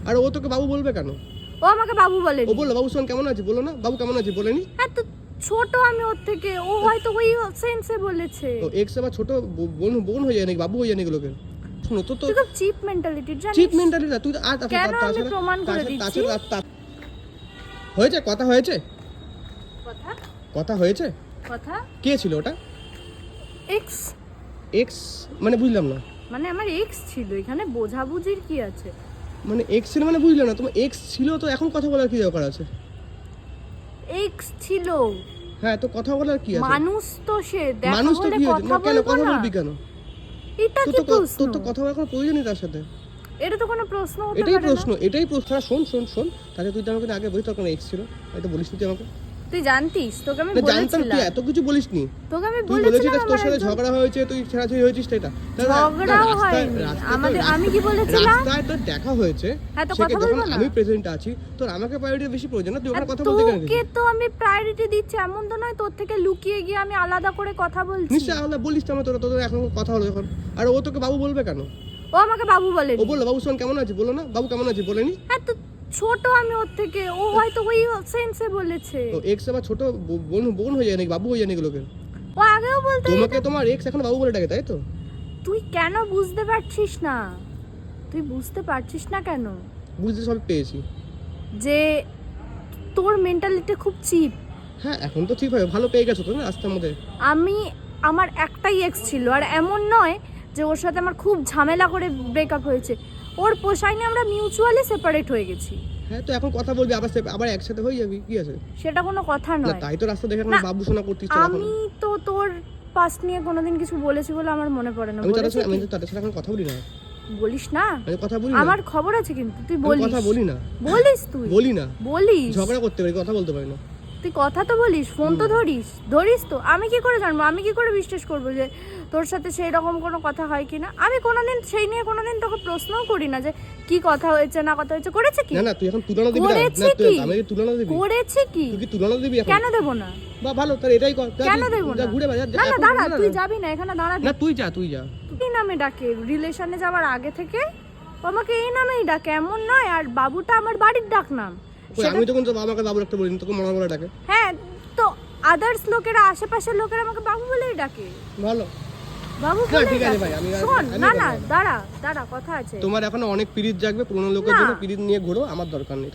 আর ও তোকে বাবু বলবে কেন? ও আমাকে বাবু বলেনি। ও বললো বাবু শোন কেমন আছে, বলো না বাবু কেমন আছে, বলেনি? হ্যাঁ তো ছোট আমি ওর থেকে, ও হয়তো ওই সেন্সে বলেছে। তো এক্স আবার ছোট বোন হয়ে যায় নাকি, বাবু হয়ে যায় নাকি লোকের? শোনো তো তুই খুব চিপ মেন্টালিটির জানিস। চিপ মেন্টালিটি তুই আর কেন আমি প্রমাণ করে দিচ্ছি। হয়েছে কথা হয়েছে কথা কথা হয়েছে কথা কে ছিল ওটা? এক্স এক্স মানে বুঝলাম না। মানে আমার এক্স ছিল, এখানে বোঝাবুঝির কি আছে? মানে এক্স ছিল মানে বুঝলাম না। তোমার এক্স ছিল তো এখন কথা বলার কি দরকার আছে? এক্স ছিল, হ্যাঁ তো কথা বলার কি আছে? মানুষ তো সে, দেখা মানুষ তো হলে কি হয়েছে, কথা কেন বলবো কথা না? বলবি কেন? এটা কি প্রশ্ন? তোর তো কথা বলার কোনো প্রয়োজন নেই তার সাথে। এটা তো কোনো প্রশ্ন হতে এটাই পারে প্রশ্ন, না। এটাই প্রশ্ন। শোন তাহলে তুই তো আমাকে আগে বলিস তোর কোনো এক্স ছিল, এটা বলিস তুই আমাকে। তুই জানতিস, তোকে আমি না জানতাম, তুই বলেছিলাম। এত কিছু বলিসনি। তোকে আমি তুই বলেছিস বলেছিলাম তোর আমার সাথে একজন ঝগড়া হয়েছে, তুই ছেড়াছড়ি হয়েছিস সেটা। ঝগড়াও হয়নি আমাদের। আমি কি বলেছিলাম? রাস্তায় তোর দেখা হয়েছে, হ্যাঁ তো সেটা কথা যখন বলবো না? আমি প্রেজেন্ট আছি তোর আমাকে প্রায়োরিটি বেশি প্রয়োজন না, তুই ওখানে আর কথা বলতে কেন? তোকে তো আমি প্রায়োরিটি দিচ্ছি, এমন তো নয় তোর থেকে লুকিয়ে গিয়ে আমি আলাদা করে কথা বলছি। নিশ্চয়ই আলাদা বলিস তো আমার, তোর এখন কথা হলো যখন। আর ও তোকে বাবু বলবে কেন? ও আমাকে বাবু বলেনি। ও বললো বাবু শোন কেমন আছে, বলো না বাবু কেমন আছে, বলেনি? হ্যাঁ তো ছোট আমি ওর থেকে, ও হয়তো ওই সেন্সে বলেছে। তো এক্স আবার ছোট বোন হয়ে যায় নাকি, বাবু হয়ে যায় নাকি লোকের? ও আগেও বলতো। তোমাকে তোমার এক্স এখন বাবু বলে ডাকে, তাই তো? তুই কেন বুঝতে পারছিস না? তুই বুঝতে পারছিস না কেন? বুঝতে সব পেয়েছি। যে তোর মেন্টালিটি খুব চিপ। হ্যাঁ এখন তো ঠিক হবে, ভালো পেয়ে গেছো তো না রাস্তার মধ্যে। আমার একটাই এক্স ছিল, আর এমন নয় যে ওর সাথে আমার খুব ঝামেলা করে ব্রেকআপ হয়েছে। ওর পোষায়নি, আমরা মিউচুয়ালি সেপারেট হয়ে গেছি। হ্যাঁ তো এখন কথা বলবি, আবার একসাথে হয়ে যাবি, কি আছে? সেটা কোনো কথা না নয়। তাই তো রাস্তা দেখে না, বাবু শোনা করতিস তো এখন। আমি তো তোর পাস্ট নিয়ে কোনোদিন কিছু বলেছি বলে আমার মনে পড়ে না। আমি বলেছি কি? তাদের সাথে এখন কথা বলি না। বলিস না? আমি কথা বলি না। আমার খবর আছে কিন্তু তুই আমি বলিস। কথা বলি না। বলিস তুই? বলি না। বলিস। ঝগড়া করতে পারি, কথা বলতে পারি না। তুই কথা তো বলিস, ফোন তো ধরিস তো। আমি কি করে জানবো? আমি কি করে বিশ্বাস করবো যে তোর সাথে সেই রকম কোনো কথা হয় কিনা? আমি কোনোদিন সেই নিয়ে কোনোদিন তোকে প্রশ্নও করি না যে কি কথা হয়েছে না কথা হয়েছে। করেছে কি? না না তুই এখন তুলনা দিবি না। করেছে না তুই কি? আমাকে তুলনা দিবি। করেছে কি? তুই কি তুলনা দিবি এখন? কেন দেব না? বা ভালো তাহলে এটাই কর। কেন দেব না? ঘুরে বাজা। না না দাঁড়া, তুই যাবি না, এখানে দাঁড়া। না তুই যা। তুই নামে ডাকে রিলেশনে যাওয়ার আগে থেকে, ও আমাকে এই নামেই ডাকে, এমন নয়। আর বাবুটা আমার বাড়ির ডাক নাম। আমি তখন তো আমাকে বাবু একটা বলিনি, তোকে মনে বলে ডাকে। হ্যাঁ তো আদার্স লোকেরা, আশেপাশের লোকেরা আমাকে বাবু বলেই ডাকে। ভালো বাবু না, বলেই ঠিক আছে ডাকে। ভাই, শোন আমি না বলবো। দাঁড়া কথা আছে। তোমার এখনো অনেক পিরিত জাগবে, পুরোনো লোকের না। জন্য পিরিত নিয়ে ঘোরো, আমার দরকার নেই।